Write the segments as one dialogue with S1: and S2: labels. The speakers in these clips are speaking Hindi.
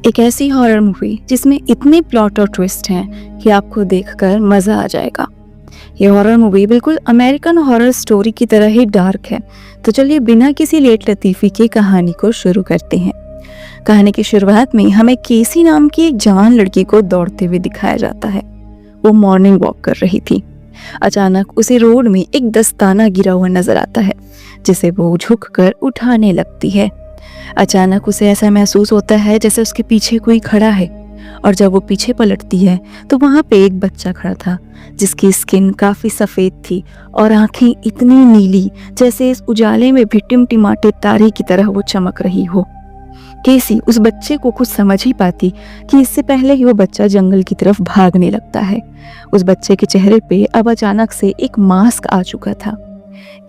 S1: एक ऐसी हॉरर मूवी जिसमें इतने प्लॉट और ट्विस्ट हैं कि आपको देखकर मज़ा आ जाएगा। ये हॉरर मूवी बिल्कुल अमेरिकन हॉरर स्टोरी की तरह ही डार्क है। तो चलिए बिना किसी लेट लतीफ़ी की कहानी को शुरू करते हैं। कहानी की शुरुआत में हमें केसी नाम की एक जवान लड़की को दौड़ते हुए दिखाया जाता है। वो मॉर्निंग वॉक कर रही थी। अचानक उसे रोड में एक दस्ताना गिरा हुआ नजर आता है, जिसे वो झुककर उठाने लगती है। अचानक उसे ऐसा महसूस होता है जैसे उसके पीछे कोई खड़ा है, और जब वो पीछे पलटती है तो वहाँ पे एक बच्चा खड़ा था जिसकी स्किन काफ़ी सफ़ेद थी और आंखें इतनी नीली जैसे इस उजाले में भी टिमटिमाते तारे की तरह वो चमक रही हो। केसी उस बच्चे को कुछ समझ ही पाती कि इससे पहले ही वो बच्चा जंगल की तरफ भागने लगता है। उस बच्चे के चेहरे पे अब अचानक से एक मास्क आ चुका था।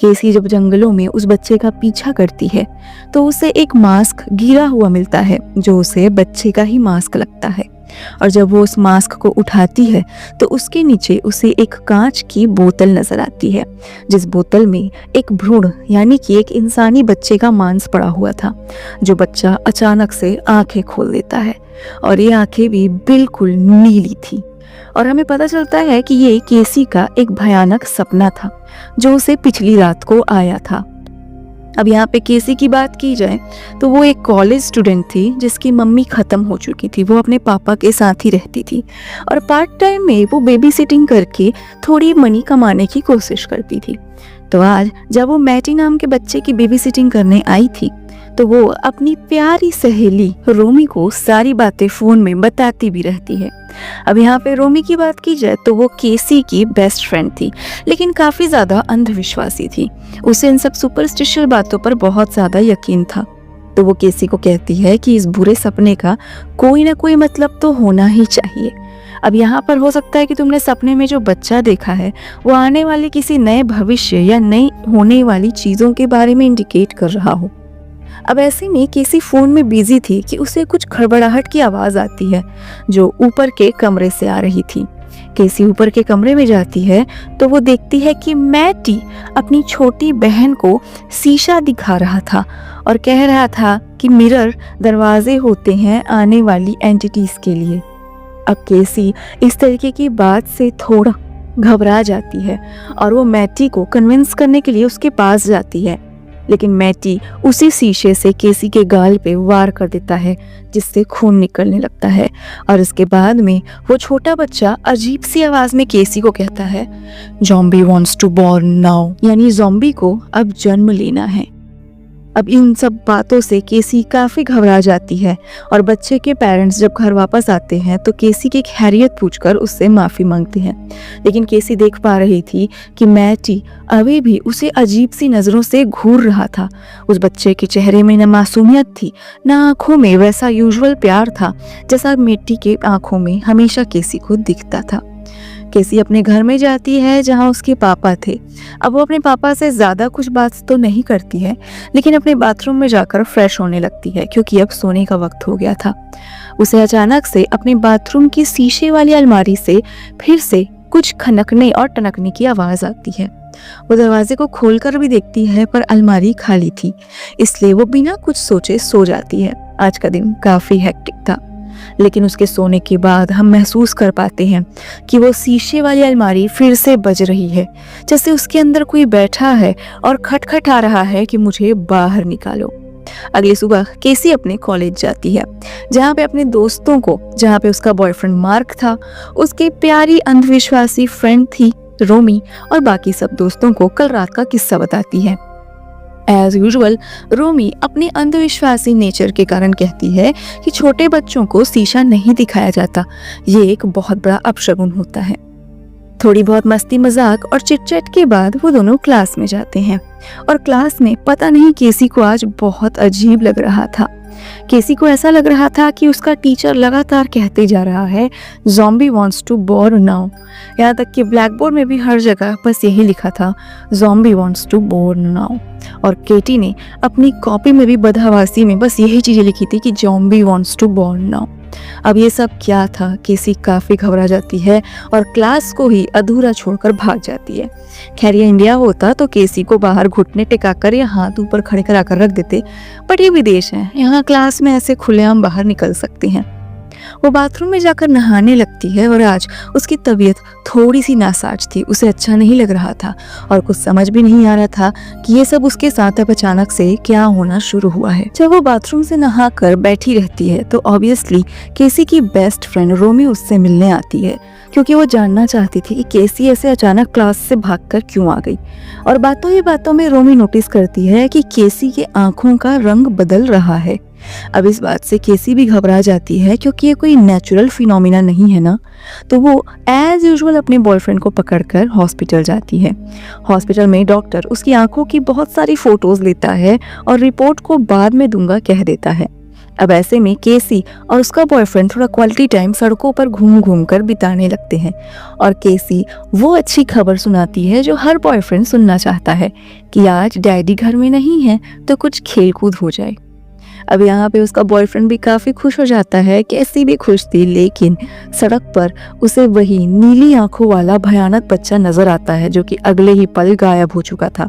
S1: केसी जब जंगलों में उस बच्चे का पीछा करती है तो उसे एक मास्क गिरा हुआ मिलता है जो उसे बच्चे का ही मास्क लगता है, और जब वो उस मास्क को उठाती है तो उसके नीचे उसे एक कांच की बोतल नजर आती है, जिस बोतल में एक भ्रूण यानी कि एक इंसानी बच्चे का मांस पड़ा हुआ था। जो बच्चा अचानक से आंखें खोल देता है और ये आंखें भी बिल्कुल नीली थी, और हमें पता चलता है कि ये केसी का एक भयानक सपना था जो उसे पिछली रात को आया था। अब यहाँ पे केसी की बात की जाए तो वो एक कॉलेज स्टूडेंट थी जिसकी मम्मी ख़त्म हो चुकी थी। वो अपने पापा के साथ ही रहती थी और पार्ट टाइम में वो बेबी सिटिंग करके थोड़ी मनी कमाने की कोशिश करती थी। तो आज जब वो मैटी नाम के बच्चे की बेबी सिटिंग करने आई थी तो वो अपनी प्यारी सहेली रोमी को सारी बातें फ़ोन में बताती भी रहती है। अब यहाँ पे रोमी की बात की जाए तो वो केसी की बेस्ट फ्रेंड थी, लेकिन काफ़ी ज़्यादा अंधविश्वासी थी। उसे इन सब सुपरस्टिशियल बातों पर बहुत ज़्यादा यकीन था। तो वो केसी को कहती है कि इस बुरे सपने का कोई ना कोई मतलब तो होना ही चाहिए। अब यहाँ पर हो सकता है कि तुमने सपने में जो बच्चा देखा है वो आने वाले किसी नए भविष्य या नई होने वाली चीज़ों के बारे में इंडिकेट कर रहा हो। अब ऐसे में केसी फ़ोन में बिजी थी कि उसे कुछ खड़बड़ाहट की आवाज़ आती है जो ऊपर के कमरे से आ रही थी। केसी ऊपर के कमरे में जाती है तो वो देखती है कि मैटी अपनी छोटी बहन को शीशा दिखा रहा था और कह रहा था कि मिरर दरवाजे होते हैं आने वाली एंटिटीज़ के लिए। अब केसी इस तरीके की बात से थोड़ा घबरा जाती है और वो मैटी को कन्विंस करने के लिए उसके पास जाती है, लेकिन मैटी उसी शीशे से केसी के गाल पे वार कर देता है जिससे खून निकलने लगता है। और इसके बाद में वो छोटा बच्चा अजीब सी आवाज़ में केसी को कहता है, zombie wants to born now, यानी ज़ॉम्बी को अब जन्म लेना है। अब इन सब बातों से केसी काफ़ी घबरा जाती है और बच्चे के पेरेंट्स जब घर वापस आते हैं तो केसी की खैरियत पूछकर उससे माफ़ी मांगते हैं। लेकिन केसी देख पा रही थी कि मैटी अभी भी उसे अजीब सी नज़रों से घूर रहा था। उस बच्चे के चेहरे में न मासूमियत थी, न आँखों में वैसा यूजुअल प्यार था जैसा मैटी के आँखों में हमेशा केसी को दिखता था। केसी अपने घर में जाती है जहां उसके पापा थे। अब वो अपने पापा से ज़्यादा कुछ बात तो नहीं करती है, लेकिन अपने बाथरूम में जाकर फ्रेश होने लगती है क्योंकि अब सोने का वक्त हो गया था। उसे अचानक से अपने बाथरूम की शीशे वाली अलमारी से फिर से कुछ खनकने और टनकने की आवाज़ आती है। वो दरवाजे को खोलकर भी देखती है पर अलमारी खाली थी, इसलिए वो बिना कुछ सोचे सो जाती है। आज का दिन काफ़ी हेक्टिक था, लेकिन उसके सोने के बाद हम महसूस कर पाते हैं कि वो शीशे वाली अलमारी फिर से बज रही है, जैसे उसके अंदर कोई बैठा है और खटखटा रहा है कि मुझे बाहर निकालो। अगली सुबह केसी अपने कॉलेज जाती है जहाँ पे उसका बॉयफ्रेंड मार्क था, उसकी प्यारी अंधविश्वासी फ्रेंड थी रोमी, और बाकी सब दोस्तों को कल रात का किस्सा बताती है। एज यूजुअल रोमी अपने अंधविश्वासी नेचर के कारण कहती है कि छोटे बच्चों को शीशा नहीं दिखाया जाता, ये एक बहुत बड़ा अपशगुन होता है। थोड़ी बहुत मस्ती मजाक और चिटचैट के बाद वो दोनों क्लास में जाते हैं, और क्लास में पता नहीं केसी को आज बहुत अजीब लग रहा था। केसी को ऐसा लग रहा था कि उसका टीचर लगातार कहते जा रहा है, zombie wants to born now. यहाँ तक कि ब्लैक बोर्ड में भी हर जगह बस यही लिखा था, zombie wants to born now. और केटी ने अपनी कॉपी में भी बदहवासी में बस यही चीज़ें लिखी थी कि zombie wants to born now. अब ये सब क्या था, केसी काफ़ी घबरा जाती है और क्लास को ही अधूरा छोड़कर भाग जाती है। खैर ये इंडिया होता तो केसी को बाहर घुटने टिकाकर या हाथ ऊपर खड़े कराकर रख देते, बट ये विदेश है, यहाँ क्लास में ऐसे खुलेआम बाहर निकल सकती हैं। वो बाथरूम में जाकर नहाने लगती है और आज उसकी तबीयत थोड़ी सी नासाज थी, उसे अच्छा नहीं लग रहा था और कुछ समझ भी नहीं आ रहा था कि ये सब उसके साथ अब अचानक से क्या होना शुरू हुआ है। जब वो बाथरूम से नहाकर बैठी रहती है तो ऑब्वियसली केसी की बेस्ट फ्रेंड रोमी उससे मिलने आती है, क्योंकि वो जानना चाहती थी कि केसी ऐसे अचानक क्लास से भागकर क्यों आ गई। और बातों ही बातों में रोमी नोटिस करती है कि केसी के आंखों का रंग बदल रहा है। अब इस बात से केसी भी घबरा जाती है, क्योंकि ये कोई नेचुरल फिनोमिना नहीं है ना। तो वो एज यूजुअल अपने बॉयफ्रेंड को पकड़कर हॉस्पिटल जाती है। हॉस्पिटल में डॉक्टर उसकी आंखों की बहुत सारी फोटोज लेता है और रिपोर्ट को बाद में दूंगा कह देता है। अब ऐसे में केसी और उसका बॉयफ्रेंड थोड़ा क्वालिटी टाइम सड़कों पर घूम घूम कर बिताने लगते हैं और केसी वो अच्छी खबर सुनाती है जो हर बॉयफ्रेंड सुनना चाहता है कि आज डैडी घर में नहीं है तो कुछ खेलकूद हो जाए। अब यहाँ पे उसका बॉयफ्रेंड भी काफ़ी खुश हो जाता है, कैसी भी खुश थी, लेकिन सड़क पर उसे वही नीली आंखों वाला भयानक बच्चा नजर आता है जो कि अगले ही पल गायब हो चुका था।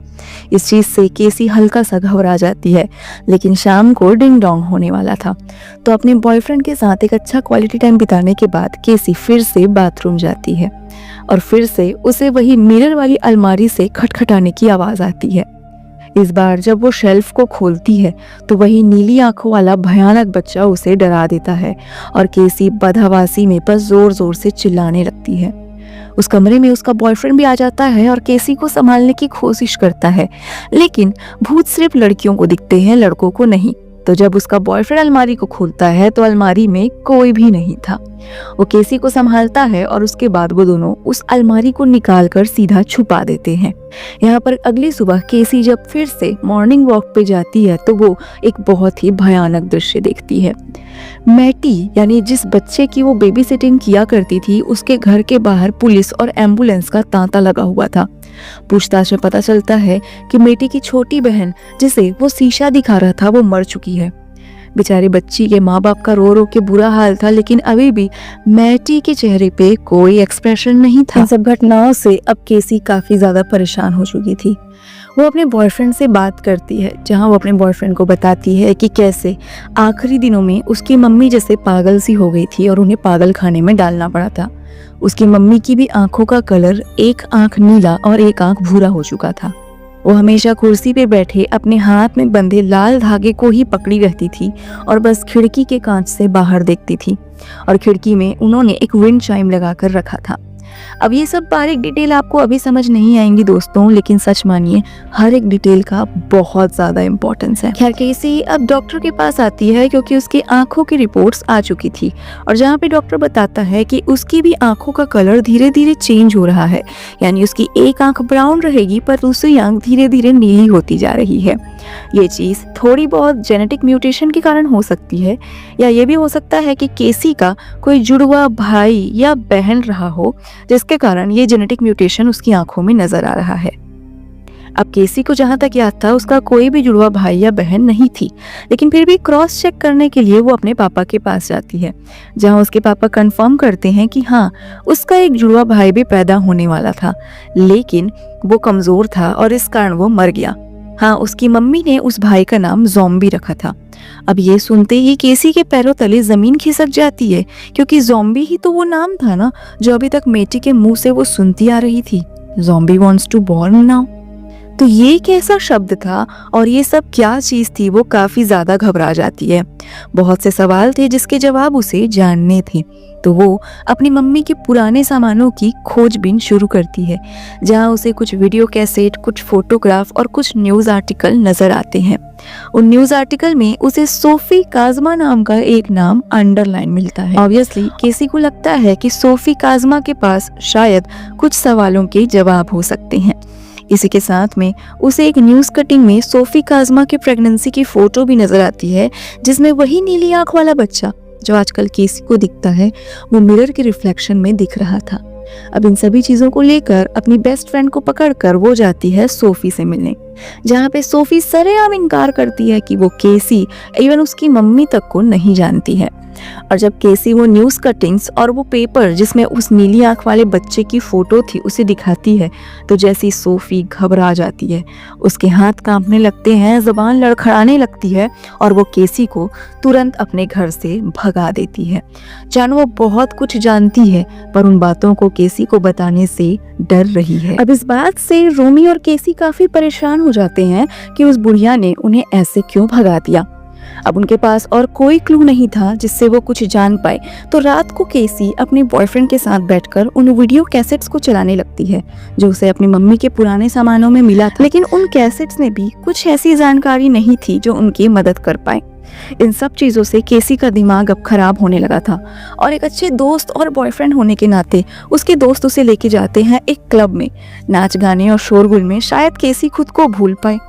S1: इस चीज़ से केसी हल्का सा घबरा जाती है, लेकिन शाम को डिंग डोंग होने वाला था। तो अपने बॉयफ्रेंड के साथ एक अच्छा क्वालिटी टाइम बिताने के बाद केसी फिर से बाथरूम जाती है और फिर से उसे वही मिरर वाली अलमारी से खटखटाने की आवाज़ आती है। इस बार जब वो शेल्फ को खोलती है तो वही नीली आंखों वाला भयानक बच्चा उसे डरा देता है और केसी बदहवासी में बस जोर जोर से चिल्लाने लगती है। उस कमरे में उसका बॉयफ्रेंड भी आ जाता है और केसी को संभालने की कोशिश करता है, लेकिन भूत सिर्फ लड़कियों को दिखते हैं, लड़कों को नहीं। तो जब उसका बॉयफ्रेंड अलमारी को खोलता है तो अलमारी में कोई भी नहीं था। वो केसी को संभालता है और उसके बाद वो दोनों उस अलमारी को निकालकर सीधा छुपा देते हैं। यहाँ पर अगली सुबह केसी जब फिर से मॉर्निंग वॉक पे जाती है तो वो एक बहुत ही भयानक दृश्य देखती है। मैटी यानी जिस बच्चे की वो बेबी सिटिंग किया करती थी, उसके घर के बाहर पुलिस और एम्बुलेंस का तांता लगा हुआ था। पूछताछ में पता चलता है कि मेटी की छोटी बहन जिसे वो शीशा दिखा रहा था वो मर चुकी है। बेचारे बच्ची के माँ बाप का रो रो के बुरा हाल था, लेकिन अभी भी मैटी के चेहरे पे कोई एक्सप्रेशन नहीं था। इन सब घटनाओं से अब केसी काफी ज्यादा परेशान हो चुकी थी। वो अपने बॉयफ्रेंड से बात करती है, जहाँ वो अपने बॉयफ्रेंड को बताती है कि कैसे आखिरी दिनों में उसकी मम्मी जैसे पागल सी हो गई थी और उन्हें पागल खाने में डालना पड़ा था। उसकी मम्मी की भी आंखों का कलर, एक आंख नीला और एक आंख भूरा हो चुका था। वो हमेशा कुर्सी पे बैठे अपने हाथ में बंधे लाल धागे को ही पकड़ी रहती थी और बस खिड़की के कांच से बाहर देखती थी और खिड़की में उन्होंने एक विंड चाइम लगाकर रखा था। अब ये सब बारीक डिटेल आपको अभी समझ नहीं आएंगी दोस्तों, लेकिन सच मानिए हर एक डिटेल का बहुत ज्यादा इम्पोर्टेंस है। खैर केसी अब डॉक्टर के पास आती है क्योंकि उसकी आंखों की रिपोर्ट्स आ चुकी थी और जहाँ पे डॉक्टर बताता है कि उसकी भी आंखों का कलर धीरे धीरे चेंज हो रहा है, यानी उसकी एक आंख ब्राउन रहेगी पर दूसरी आंख धीरे धीरे नीली होती जा रही है। ये चीज थोड़ी बहुत जेनेटिक म्यूटेशन के कारण हो सकती है, या ये भी हो सकता है कि केसी का कोई जुड़वा भाई या बहन रहा हो जिसके कारण ये जेनेटिक म्यूटेशन उसकी आंखों में नजर आ रहा है। अब केसी को जहां तक याद था उसका कोई भी जुड़वा भाई या बहन नहीं थी, लेकिन फिर भी क्रॉस चेक करने के लिए वो अपने पापा के पास जाती है, जहां उसके पापा कंफर्म करते हैं कि हाँ उसका एक जुड़वा भाई भी पैदा होने वाला था, लेकिन वो कमजोर था और इस कारण वो मर गया। हाँ, उसकी मम्मी ने उस भाई का नाम ज़ॉम्बी रखा था। अब ये सुनते ही केसी के पैरों तले जमीन खिसक जाती है, क्योंकि ज़ॉम्बी ही तो वो नाम था ना जो अभी तक मेटी के मुंह से वो सुनती आ रही थी। Zombie wants to born now. तो ये कैसा शब्द था और ये सब क्या चीज थी, वो काफी ज्यादा घबरा जाती है। बहुत से सवाल थे जिसके जवाब उसे जानने थे, तो वो अपनी मम्मी के पुराने सामानों की खोजबीन शुरू करती है, जहां उसे कुछ वीडियो कैसेट, कुछ फोटोग्राफ और कुछ न्यूज आर्टिकल नजर आते हैं। उन न्यूज आर्टिकल में उसे सोफी काजमा नाम का एक नाम अंडरलाइन मिलता है। ऑब्वियसली केसी को लगता है कि सोफी काजमा के पास शायद कुछ सवालों के जवाब हो सकते हैं। इसी के साथ में उसे एक न्यूज कटिंग में सोफी काजमा की प्रेगनेंसी की फोटो भी नजर आती है, जिसमें वही नीली आंख वाला बच्चा जो आजकल केसी को दिखता है वो मिरर के रिफ्लेक्शन में दिख रहा था। अब इन सभी चीजों को लेकर अपनी बेस्ट फ्रेंड को पकड़कर वो जाती है सोफी से मिलने, जहाँ पे सोफी सरेआम इनकार करती है कि वो केसी इवन उसकी मम्मी तक को नहीं जानती है। और जब केसी वो न्यूज़ कटिंग्स और वो पेपर जिसमें उस नीली आंख वाले बच्चे की फ़ोटो थी उसे दिखाती है, तो जैसी सोफ़ी घबरा जाती है, उसके हाथ कांपने लगते हैं, ज़ुबान लड़खड़ाने लगती है और वो केसी को तुरंत अपने घर से भगा देती है। जानो वो बहुत कुछ जानती है पर उन बातों को केसी को बताने से डर रही है। अब इस बात से रोमी और केसी काफ़ी परेशान हो जाते हैं कि उस बुढ़िया ने उन्हें ऐसे क्यों भगा दिया। अब उनके पास और कोई क्लू नहीं था जिससे वो कुछ जान पाए, तो रात को केसी अपने बॉयफ्रेंड के साथ बैठकर उन वीडियो कैसेट्स को चलाने लगती है जो उसे अपनी मम्मी के पुराने सामानों में मिला था। लेकिन उन कैसेट्स में भी कुछ ऐसी जानकारी नहीं थी जो उनकी मदद कर पाए। इन सब चीज़ों से केसी का दिमाग अब खराब होने लगा था और एक अच्छे दोस्त और बॉयफ्रेंड होने के नाते उसके दोस्त उसे लेके जाते हैं एक क्लब में। नाच गाने और शोरगुल में शायद केसी खुद को भूल पाए,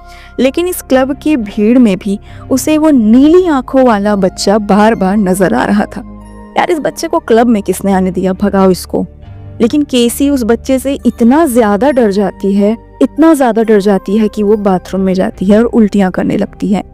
S1: लेकिन इस क्लब की भीड़ में भी उसे वो नीली आंखों वाला बच्चा बार बार नजर आ रहा था। यार इस बच्चे को क्लब में किसने आने दिया, भगाओ इसको। लेकिन केसी उस बच्चे से इतना ज्यादा डर जाती है कि वो बाथरूम में जाती है और उल्टियां करने लगती है।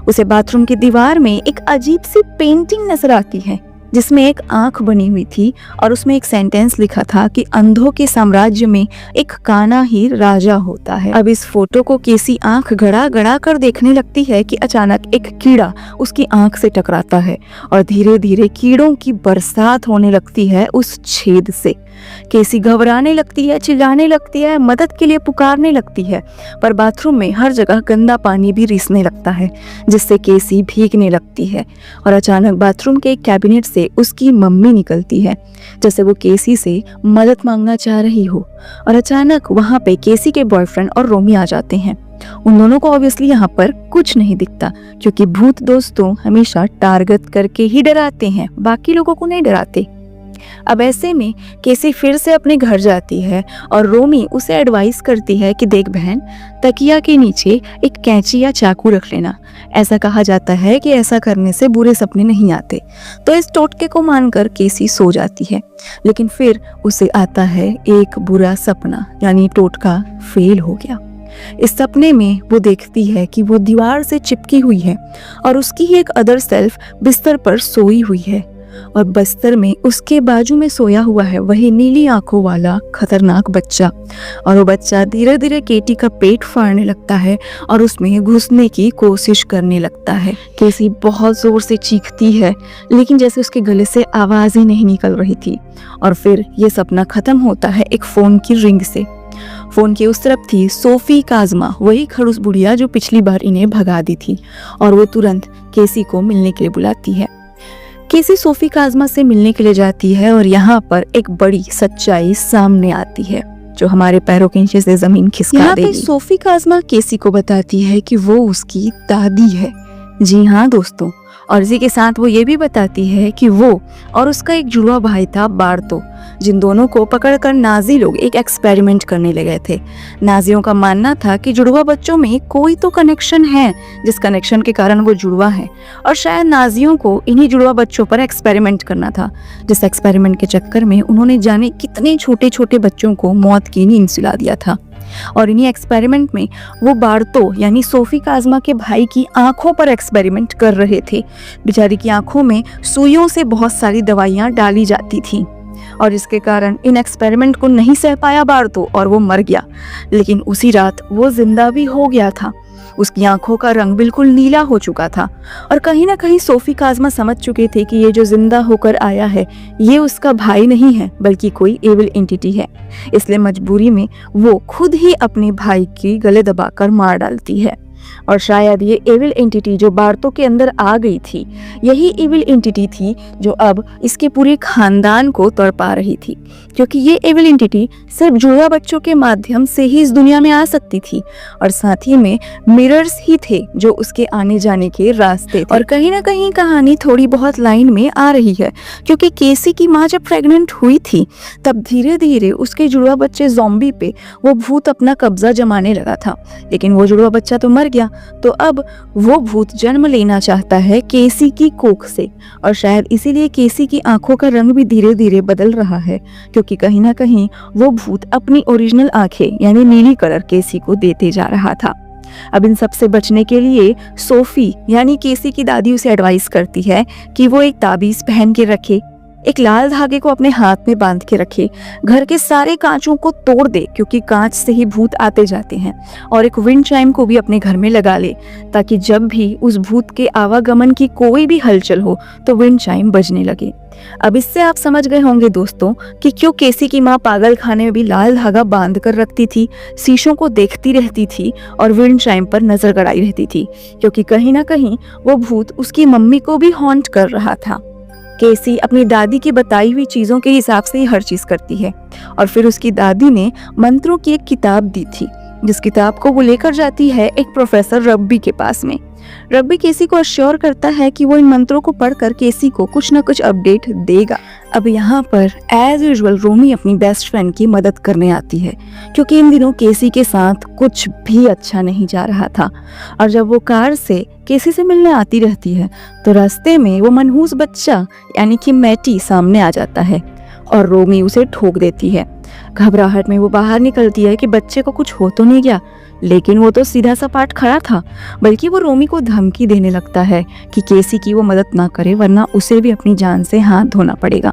S1: उसे बाथरूम की दीवार में एक अजीब सी पेंटिंग नजर आती है जिसमें एक आंख बनी हुई थी और उसमें एक सेंटेंस लिखा था कि अंधों के साम्राज्य में एक काना ही राजा होता है। अब इस फोटो को केसी आंख गड़ा गड़ा कर देखने लगती है कि अचानक एक कीड़ा उसकी आंख से टकराता है और धीरे धीरे कीड़ों की बरसात होने लगती है उस छेद से। केसी घबराने लगती है, चिल्लाने लगती है, मदद के लिए पुकारने लगती है, पर बाथरूम में हर जगह गंदा पानी भी रिसने लगता है जिससे केसी भीगने लगती है। और अचानक बाथरूम के एक कैबिनेट से उसकी मम्मी निकलती है जैसे वो केसी से मदद मांगना चाह रही हो। और अचानक वहां पे केसी के बॉयफ्रेंड और रोमी आ जाते हैं। उन दोनों को ऑब्वियसली यहाँ पर कुछ नहीं दिखता क्योंकि भूत दोस्तों हमेशा टारगेट करके ही डराते हैं, बाकी लोगों को नहीं डराते। अब ऐसे में केसी फिर से अपने घर जाती है और रोमी उसे एडवाइस करती है कि देख बहन, तकिया के नीचे एक कैंची या चाकू रख लेना। ऐसा कहा जाता है कि ऐसा करने से बुरे सपने नहीं आते। तो इस टोटके को मानकर केसी सो जाती है, लेकिन फिर उसे आता है एक बुरा सपना, यानी टोटका फेल हो गया। इस सपने में वो देखती है कि वो दीवार से चिपकी हुई है और उसकी ही एक अदर सेल्फ बिस्तर पर सोई हुई है और बस्तर में उसके बाजू में सोया हुआ है वही नीली आंखों वाला खतरनाक बच्चा। और वो बच्चा धीरे धीरे केटी का पेट फाड़ने लगता है और उसमें घुसने की कोशिश करने लगता है। केसी बहुत जोर से चीखती है लेकिन जैसे उसके गले से आवाज ही नहीं निकल रही थी। और फिर ये सपना खत्म होता है एक फोन की रिंग से। फोन की उस तरफ थी सोफी काजमा, वही खड़ूस बुढ़िया जो पिछली बार इन्हें भगा दी थी, और वो तुरंत केसी को मिलने के लिए बुलाती है। केसी सोफी काजमा से मिलने के लिए जाती है और यहाँ पर एक बड़ी सच्चाई सामने आती है जो हमारे पैरों के नीचे से जमीन खिसका देगी। यहाँ पे सोफी काजमा केसी को बताती है कि वो उसकी दादी है। जी हाँ दोस्तों, और इसी के साथ वो ये भी बताती है कि वो और उसका एक जुड़वा भाई था बार्तो, जिन दोनों को पकड़कर नाजी लोग एक एक्सपेरिमेंट करने लगे थे। नाजियों का मानना था कि जुड़वा बच्चों में कोई तो कनेक्शन है जिस कनेक्शन के कारण वो जुड़वा है, और शायद नाजियों को इन्हीं जुड़वा बच्चों पर एक्सपेरिमेंट करना था, जिस एक्सपेरिमेंट के चक्कर में उन्होंने जाने कितने छोटे छोटे बच्चों को मौत की नींद सुला दिया था। और इन्हीं एक्सपेरिमेंट में वो बार्तो यानी सोफी काजमा के भाई की आंखों पर एक्सपेरिमेंट कर रहे थे। बेचारी की आंखों में सुइयों से बहुत सारी दवाइयां डाली जाती थी और इसके कारण इन एक्सपेरिमेंट को नहीं सह पाया बार्तो और वो मर गया। लेकिन उसी रात वो जिंदा भी हो गया था। उसकी आंखों का रंग बिल्कुल नीला हो चुका था और कहीं ना कहीं सोफी काजमा समझ चुके थे कि ये जो जिंदा होकर आया है ये उसका भाई नहीं है बल्कि कोई एविल एंटिटी है। इसलिए मजबूरी में वो खुद ही अपने भाई की गले दबाकर मार डालती है। और शायद ये एविल एंटिटी जो बार्तो के अंदर आ गई थी, यही एविल एंटिटी थी जो अब इसके पूरे खानदान को तड़पा रही थी, क्योंकि ये एविल एंटिटी सिर्फ जुड़वा बच्चों के माध्यम से ही इस दुनिया में आ सकती थी और साथ ही में मिरर्स ही थे जो उसके आने जाने के रास्ते थे। और कहीं ना कहीं कहानी थोड़ी बहुत लाइन में आ रही है, क्योंकि केसी की माँ जब प्रेग्नेंट हुई थी तब धीरे धीरे उसके जुड़वा बच्चे ज़ॉम्बी पे वो भूत अपना कब्जा जमाने लगा था, लेकिन वो जुड़वा बच्चा तो मर गया। तो अब वो भूत जन्म लेना चाहता है केसी की कोख से, और शायद इसीलिए केसी की आंखों का रंग भी धीरे धीरे बदल रहा है, क्योंकि कहीं ना कहीं वो भूत अपनी ओरिजिनल आंखें यानी नीली कलर केसी को देते जा रहा था। अब इन सब से बचने के लिए सोफी यानी केसी की दादी उसे एडवाइस करती है कि वो एक ताबीज पहन के रखे, एक लाल धागे को अपने हाथ में बांध के रखे, घर के सारे कांचों को तोड़ दे क्योंकि कांच से ही भूत आते जाते हैं, और एक विंड चाइम को भी अपने घर में लगा ले ताकि जब भी उस भूत के आवागमन की कोई भी हलचल हो तो विंड चाइम बजने लगे। अब इससे आप समझ गए होंगे दोस्तों कि क्यों केसी की माँ पागल खाने में भी लाल धागा बांध कर रखती थी, शीशों को देखती रहती थी और विंड चाइम पर नजर गड़ाई रहती थी, क्योंकि कहीं ना कहीं वो भूत उसकी मम्मी को भी हॉन्ट कर रहा था। केसी अपनी दादी की बताई हुई चीजों के हिसाब से ही हर चीज करती है, और फिर उसकी दादी ने मंत्रों की एक किताब दी थी, जिस किताब को वो लेकर जाती है एक प्रोफेसर रब्बी के पास में। रब्बी केसी को अश्योर करता है कि वो इन मंत्रों को पढ़कर केसी को कुछ न कुछ अपडेट देगा। अब यहाँ पर एज यूजुअल रोमी अपनी बेस्ट फ्रेंड की मदद करने आती है, क्योंकि इन दिनों केसी के साथ कुछ भी अच्छा नहीं जा रहा था। और जब वो कार से केसी से मिलने आती रहती है तो रास्ते में वो मनहूस बच्चा यानी कि मैटी सामने आ जाता है और रोमी उसे ठोक देती है। घबराहट में वो बाहर निकलती है कि बच्चे को कुछ हो तो नहीं गया, लेकिन वो तो सीधा सपाट खड़ा था, बल्कि वो रोमी को धमकी देने लगता है कि केसी की वो मदद ना करे वरना उसे भी अपनी जान से हाथ धोना पड़ेगा।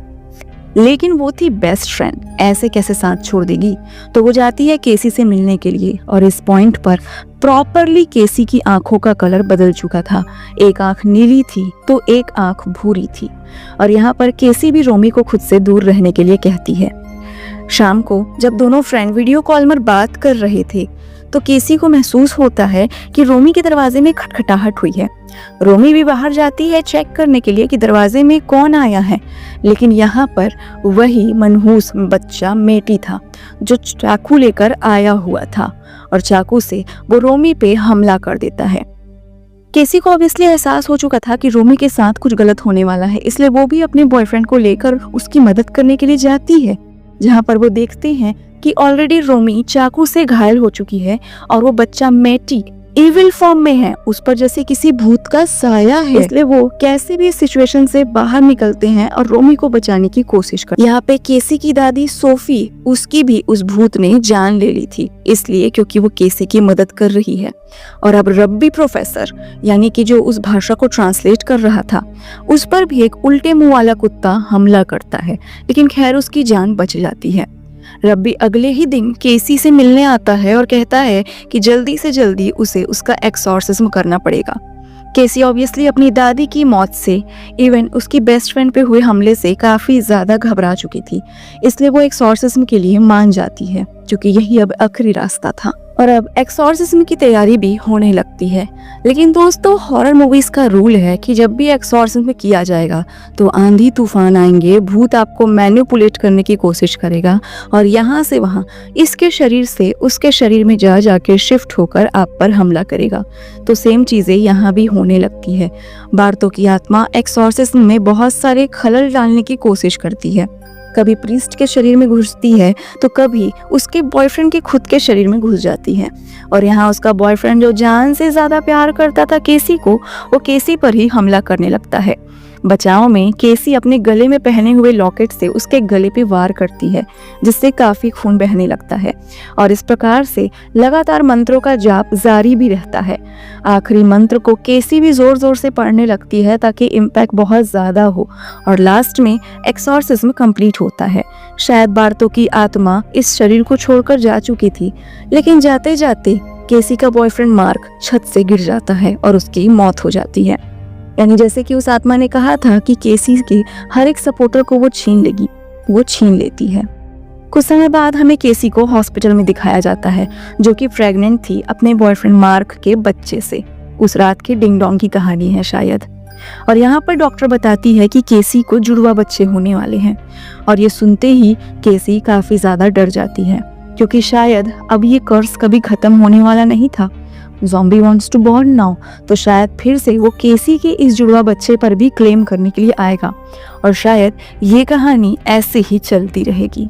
S1: लेकिन वो थी बेस्ट फ्रेंड, ऐसे कैसे साथ छोड़ देगी। तो वो जाती है केसी से मिलने के लिए, और इस पॉइंट पर प्रॉपरली केसी की आंखों का कलर बदल चुका था। एक आंख नीली थी तो एक आंख भूरी थी, और यहाँ पर केसी भी रोमी को खुद से दूर रहने के लिए कहती है। शाम को जब दोनों फ्रेंड वीडियो कॉल पर बात कर रहे थे तो केसी को महसूस होता है कि रोमी के दरवाजे में खटखटाहट हुई है। रोमी भी बाहर जाती है चेक करने के लिए कि दरवाजे में कौन आया है, लेकिन यहाँ पर वही मनहूस बच्चा मेटी था जो चाकू लेकर आया हुआ था, और चाकू से वो रोमी पे हमला कर देता है। केसी को ऑब्वियसली एहसास हो चुका था कि रोमी के साथ कुछ गलत होने वाला है, इसलिए वो भी अपने बॉयफ्रेंड को लेकर उसकी मदद करने के लिए जाती है, जहाँ पर वो देखते हैं कि ऑलरेडी रोमी चाकू से घायल हो चुकी है और वो बच्चा मेटी इविल फॉर्म में है, उस पर जैसे किसी भूत का साया है। इसलिए वो कैसे भी इस सिचुएशन से बाहर निकलते हैं और रोमी को बचाने की कोशिश करते हैं। यहाँ पे केसी की दादी सोफी, उसकी भी उस भूत ने जान ले ली थी, इसलिए क्योंकि वो केसी की मदद कर रही है। और अब रब्बी प्रोफेसर यानी कि जो उस भाषा को ट्रांसलेट कर रहा था, उस पर भी एक उल्टे मुंह वाला कुत्ता हमला करता है, लेकिन खैर उसकी जान बच जाती है। रब्बी अगले ही दिन केसी से मिलने आता है और कहता है कि जल्दी से जल्दी उसे उसका एक्सॉर्सिज्म करना पड़ेगा। केसी ऑब्वियसली अपनी दादी की मौत से, इवन उसकी बेस्ट फ्रेंड पे हुए हमले से काफी ज्यादा घबरा चुकी थी, इसलिए वो एक्सॉर्सिज्म के लिए मान जाती है, क्योंकि यही अब आखिरी रास्ता था। और अब एक्सॉर्सिज्म की तैयारी भी होने लगती है। लेकिन दोस्तों, हॉरर मूवीज का रूल है कि जब भी एक्सॉर्सिज्म किया जाएगा तो आंधी तूफान आएंगे, भूत आपको मैनिपुलेट करने की कोशिश करेगा और यहाँ से वहाँ इसके शरीर से उसके शरीर में जा जाके शिफ्ट होकर आप पर हमला करेगा। तो सेम चीजें यहाँ भी होने लगती है। बार्तो की आत्मा एक्सॉर्सिज्म में बहुत सारे खलल डालने की कोशिश करती है। कभी प्रीस्ट के शरीर में घुसती है तो कभी उसके बॉयफ्रेंड के खुद के शरीर में घुस जाती है। और यहाँ उसका बॉयफ्रेंड जो जान से ज्यादा प्यार करता था केसी को, वो केसी पर ही हमला करने लगता है। बचाव में केसी अपने गले में पहने हुए लॉकेट से उसके गले पे वार करती है, जिससे काफी खून बहने लगता है। और इस प्रकार से लगातार मंत्रों का जाप जारी भी रहता है। आखिरी मंत्र को केसी भी जोर जोर से पढ़ने लगती है ताकि इम्पैक्ट बहुत ज्यादा हो, और लास्ट में एक्सॉर्सिज्म कंप्लीट होता है। शायद बार्तो की आत्मा इस शरीर को छोड़कर जा चुकी थी, लेकिन जाते जाते केसी का बॉयफ्रेंड मार्क छत से गिर जाता है और उसकी मौत हो जाती है। यानी जैसे कि उस आत्मा ने कहा था कि केसी के हर एक सपोर्टर को वो छीन लेगी, वो छीन लेती है। कुछ समय बाद हमें केसी को हॉस्पिटल में दिखाया जाता है, जो कि प्रेग्नेंट थी अपने बॉयफ्रेंड मार्क के बच्चे से। उस रात की डिंग डोंग की कहानी है शायद। और यहाँ पर डॉक्टर बताती है कि केसी को जुड़वा बच्चे होने वाले हैं, और ये सुनते ही केसी काफी ज्यादा डर जाती है, क्योंकि शायद अब ये कर्स कभी खत्म होने वाला नहीं था। Zombie wants to born now, तो शायद फिर से वो केसी के इस जुड़वा बच्चे पर भी क्लेम करने के लिए आएगा, और शायद ये कहानी ऐसे ही चलती रहेगी।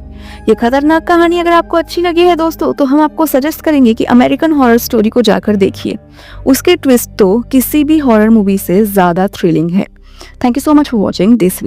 S1: ये खतरनाक कहानी अगर आपको अच्छी लगी है दोस्तों, तो हम आपको सजेस्ट करेंगे कि अमेरिकन हॉरर स्टोरी को जाकर देखिए। उसके ट्विस्ट तो किसी भी हॉरर मूवी से ज्यादा थ्रिलिंग है। Thank you so much for watching this video.